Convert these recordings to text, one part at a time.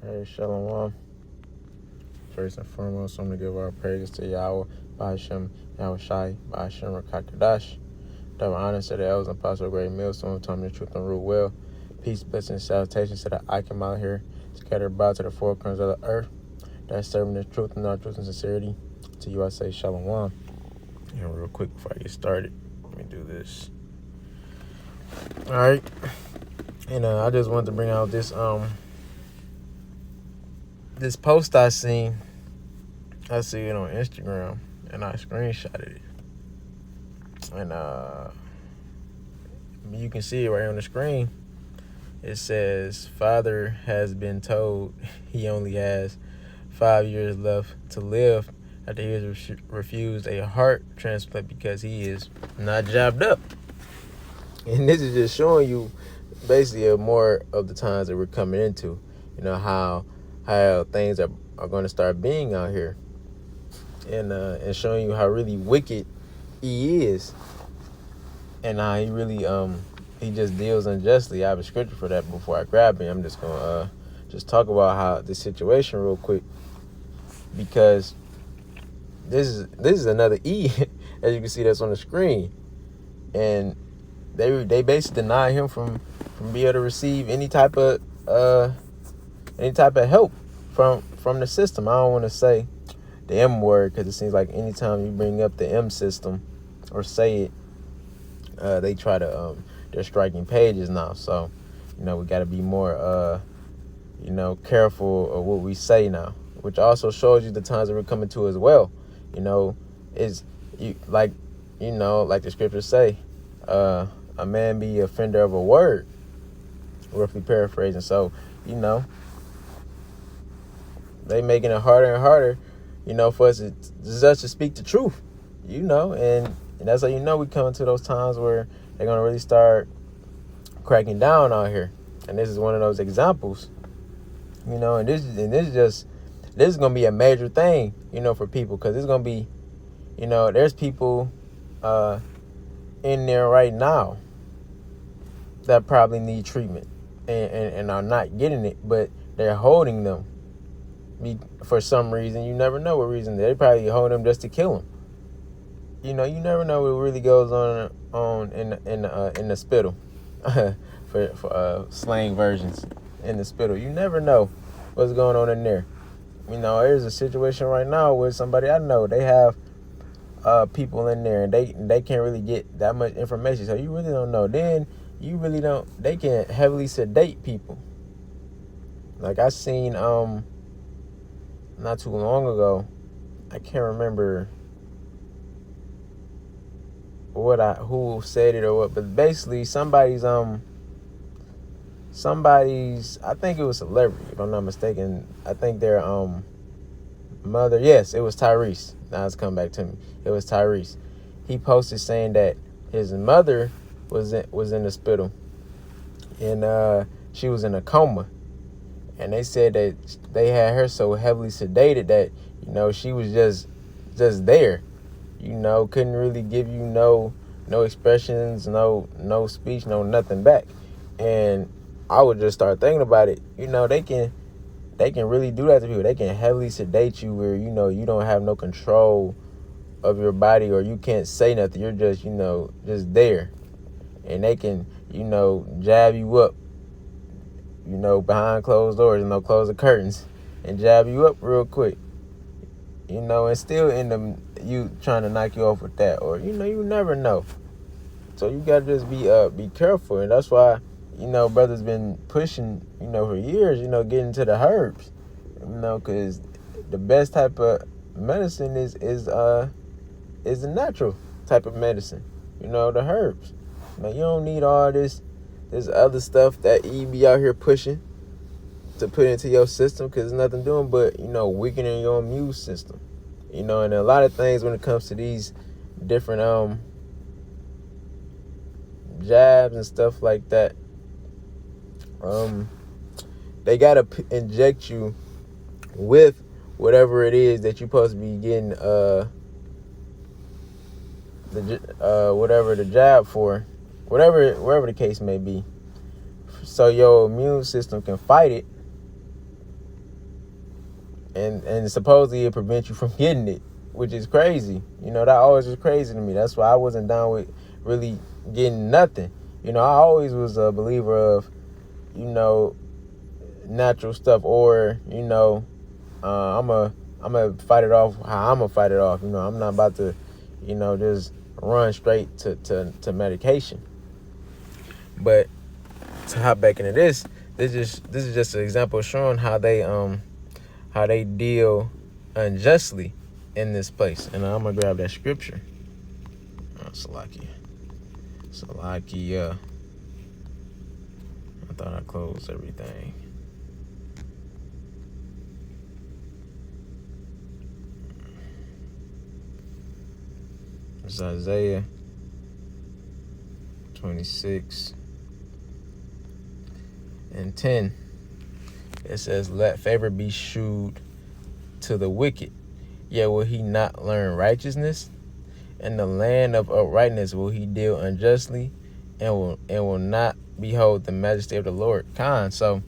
Hey, Shalom. First and foremost, I'm going to give our praises to Yahweh, Ba'ashem, Yahweh Shai, Ba'ashem, Rakakadash. Double honor to the elders and apostle of great millstone, told me the truth and rule well. Peace, blessings, salutations to the Icon out here, scattered about to the four corners of the earth, that's serving the truth and our truth and sincerity. To you I say Shalom. And real quick before I get started, let me do this. All right. And I just wanted to bring out this this post I seen. I see it on Instagram, and I screenshotted it. And you can see it right on the screen. It says, "Father has been told he only has 5 years left to live after he has refused a heart transplant because he is not jabbed up." And this is just showing you basically more of the times that we're coming into. You know, how things are going to start being out here. And showing you how really wicked he is. And how he really, he just deals unjustly. I have a scripture for that before I grab it. I'm just going to just talk about how the situation real quick. Because this is another E, as you can see that's on the screen. And they basically deny him from being able to receive any type of help from the system. I don't want to say the M word, because it seems like anytime you bring up the M system or say it, they try to they're striking pages now. So, we got to be more careful of what we say now, which also shows you the times that we're coming to as well. Is you like the scriptures say, a man be offender of a word, roughly paraphrasing. So, they making it harder and harder, for us to speak the truth, and that's how we come to those times where they're gonna really start cracking down out here. And this is one of those examples, and this is gonna be a major thing, for people, because it's gonna be, there's people in there right now that probably need treatment and are not getting it, but they're holding them for some reason. You never know what reason. They probably hold them just to kill them. You never know what really goes on in the spittle for slang versions in the spittle. You never know what's going on in there. There's a situation right now with somebody I know. They have people in there, and they can't really get that much information, so you really don't know. Then you really don't. They can heavily sedate people. Like I seen not too long ago, I can't remember who said it or what, but basically somebody's I think it was a celebrity, if I'm not mistaken. I think their mother, yes, it was Tyrese. Now it's come back to me. It was Tyrese. He posted saying that his mother was in the hospital, and she was in a coma. And they said that they had her so heavily sedated that, she was just there. Couldn't really give you no expressions, no speech, no nothing back. And I would just start thinking about it. They can really do that to people. They can heavily sedate you where, you don't have no control of your body, or you can't say nothing. You're just, just there. And they can, jab you up, behind closed doors, close the curtains and jab you up real quick, and still end up you trying to knock you off with that, or, you never know. So you got to just be careful. And that's why, brothers been pushing, for years, getting into the herbs, because the best type of medicine is the natural type of medicine, the herbs. You don't need all this other stuff that you be out here pushing to put into your system, because there's nothing doing but, weakening your immune system. And a lot of things when it comes to these different jabs and stuff like that, they got to inject you with whatever it is that you're supposed to be getting whatever the jab for, wherever the case may be, so your immune system can fight it and supposedly it prevents you from getting it, which is crazy. That always was crazy to me. That's why I wasn't down with really getting nothing. I always was a believer of, natural stuff, or I'm gonna fight it off how I'm gonna fight it off. I'm not about to, just run straight to medication. But to hop back into this is just an example showing how they deal unjustly in this place. And I'm gonna grab that scripture. Salakia. I thought I closed everything. It's Isaiah 26 and 10. It says, "Let favor be shewed to the wicked, yet will he not learn righteousness? In the land of uprightness will he deal unjustly, and will not behold the majesty of the Lord." So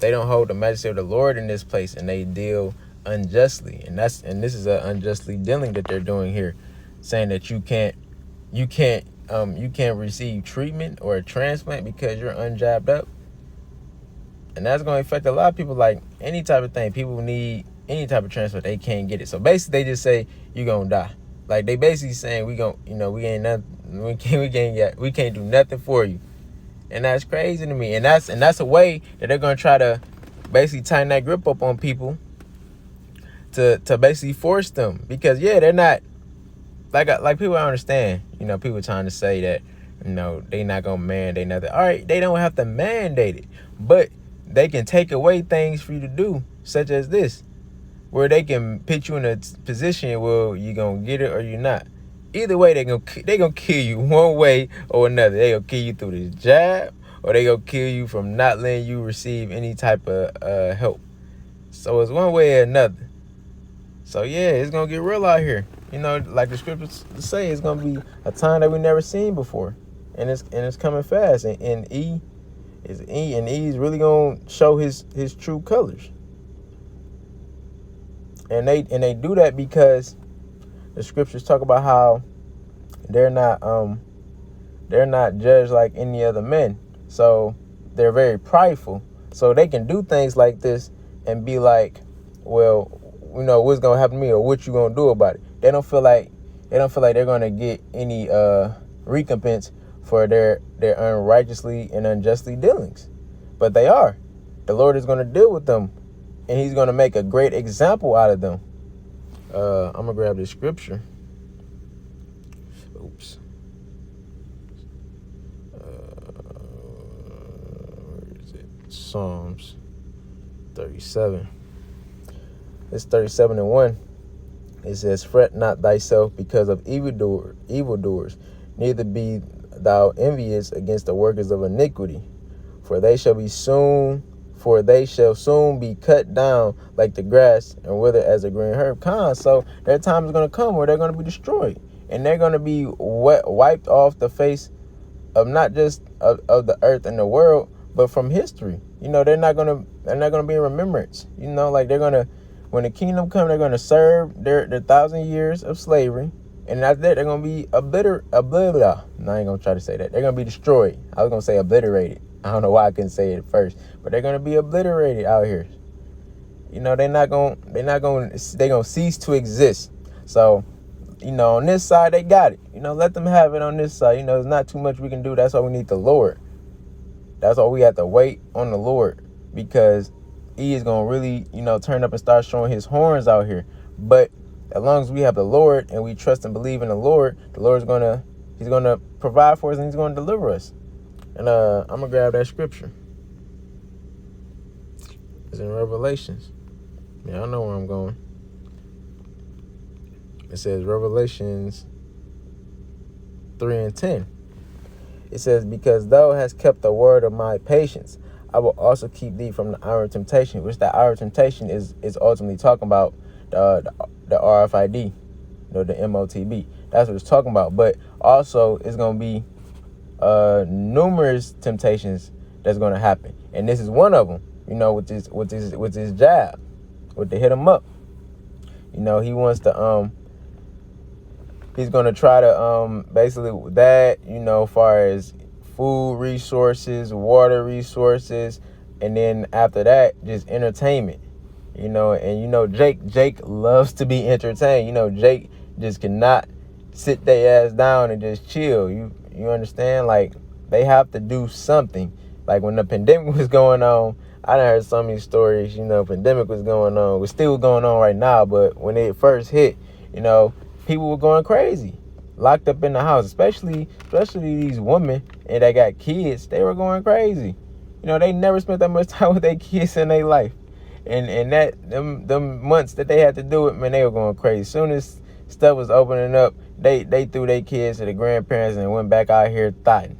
they don't hold the majesty of the Lord in this place, and they deal unjustly. And this is a unjustly dealing that they're doing here, saying that you can't receive treatment or a transplant because you're unjabbed up. And that's going to affect a lot of people. Like any type of thing, people need any type of transplant, they can't get it. So basically, they just say you're gonna die. Like they basically saying we ain't nothing, we can't do nothing for you. And that's crazy to me. And that's a way that they're gonna try to basically tighten that grip up on people to basically force them, because they're not like people understand. People trying to say that they not gonna mandate nothing. All right, they don't have to mandate it, but they can take away things for you to do, such as this, where they can put you in a position where you're going to get it or you're not. Either way, they gonna kill you one way or another. They going to kill you through this jab, or they going to kill you from not letting you receive any type of help. So it's one way or another. So it's going to get real out here. Like the scriptures say, it's going to be a time that we never seen before. And it's coming fast. And E is really going to show his true colors. And they do that because the scriptures talk about how they're not judged like any other men. So they're very prideful. So they can do things like this and be like, well, what's gonna happen to me, or what you gonna do about it. They don't feel like they're gonna get any recompense for their unrighteously and unjustly dealings. But they are. The Lord is gonna deal with them, and he's going to make a great example out of them. I'm going to grab this scripture. Oops. Where is it? Psalms 37. It's 37:1. It says, "Fret not thyself because of evildoers, neither be thou envious against the workers of iniquity, for they shall soon be cut down like the grass and wither as a green herb." So their time is going to come where they're going to be destroyed, and they're going to be wiped off the face of not just of the earth and the world, but from history. They're not going to be in remembrance. Like they're going to, when the kingdom comes, they're going to serve their 1,000 years of slavery, and after that they're going to be I ain't going to try to say that. They're going to be destroyed. I was going to say obliterated. I don't know why I couldn't say it at first, but they're gonna be obliterated out here. They're gonna cease to exist. So, on this side they got it. Let them have it on this side. There's not too much we can do. That's why we need the Lord. That's why we have to wait on the Lord, because he is gonna really, turn up and start showing his horns out here. But as long as we have the Lord and we trust and believe in the Lord he's gonna provide for us, and he's gonna deliver us. And I'm going to grab that scripture. It's in Revelations. I know where I'm going. It says Revelations 3:10. It says, "Because thou hast kept the word of my patience, I will also keep thee from the hour of temptation," which that hour of temptation is ultimately talking about the RFID, the MOTB. That's what it's talking about. But also it's going to be numerous temptations that's going to happen, and this is one of them. With this jab. with the hit him up. He wants to he's gonna try to basically that, far as food resources, water resources, and then after that, just entertainment. And Jake loves to be entertained. Jake just cannot sit their ass down and just chill. You understand? Like, they have to do something. Like, when the pandemic was going on, I done heard so many stories. Pandemic was going on. It's still going on right now, but when it first hit, people were going crazy, locked up in the house, especially these women and they got kids. They were going crazy. They never spent that much time with their kids in their life, and that them months that they had to do it, man, they were going crazy. As soon as stuff was opening up, they threw their kids to the grandparents and went back out here thotting.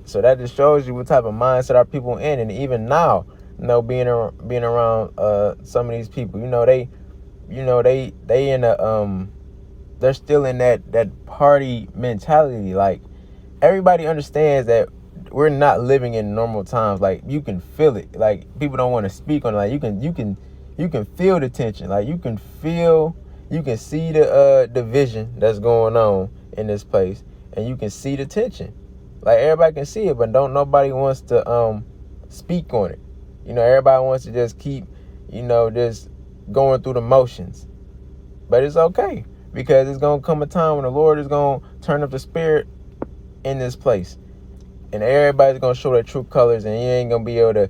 So that just shows you what type of mindset our people in. And even now, being around some of these people, they in a they're still in that party mentality. Like, everybody understands that we're not living in normal times. Like, you can feel it. Like, people don't want to speak on it. Like, you can feel the tension. Like, you can see the division that's going on in this place, and you can see the tension. Like, everybody can see it, but nobody wants to speak on it. Everybody wants to just keep, just going through the motions. But it's okay, because it's going to come a time when the Lord is going to turn up the spirit in this place. And everybody's going to show their true colors, and you ain't going to be able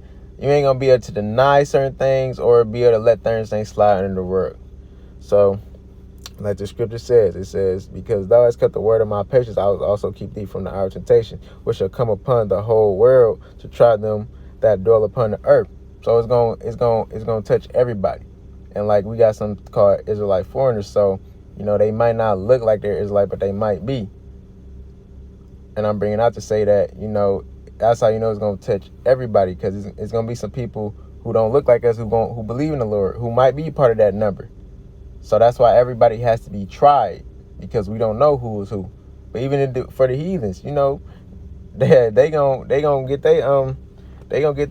to deny certain things or be able to let certain things slide under the rug. So, like the scripture says, it says, because thou hast kept the word of my patience, I will also keep thee from the hour of temptation, which shall come upon the whole world to try them that dwell upon the earth. So it's going to touch everybody. And like, we got some called Israelite foreigners. So, they might not look like they're Israelite, but they might be. And I'm bringing out to say that, that's how it's going to touch everybody, because it's going to be some people who don't look like us, who believe in the Lord, who might be part of that number. So that's why everybody has to be tried, because we don't know who is who. But even for the heathens, they gonna get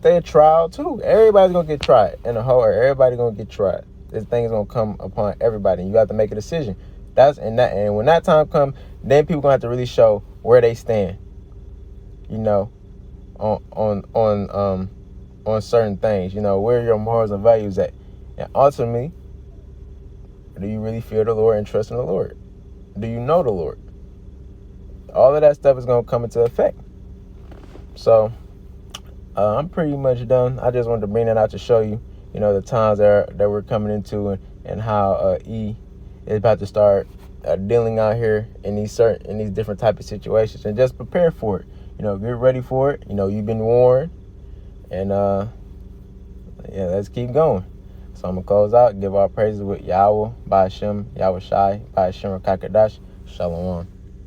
their trial too. Everybody's gonna get tried in the whole earth. Everybody gonna get tried. This thing is gonna come upon everybody, and you have to make a decision. And when that time comes, then people gonna have to really show where they stand. On certain things. Where your morals and values at, and ultimately, do you really fear the Lord and trust in the Lord? Do you know the Lord? All of that stuff is going to come into effect. So, I'm pretty much done. I just wanted to bring that out to show you, the times that we're coming into, and how E is about to start dealing out here in these different type of situations, and just prepare for it. Get ready for it. You've been warned, and let's keep going. So I'm going to close out, give our praises with Yahweh, Ba'ashem, Yahweh Shai, Ba'ashem Rakakadash, Shalom.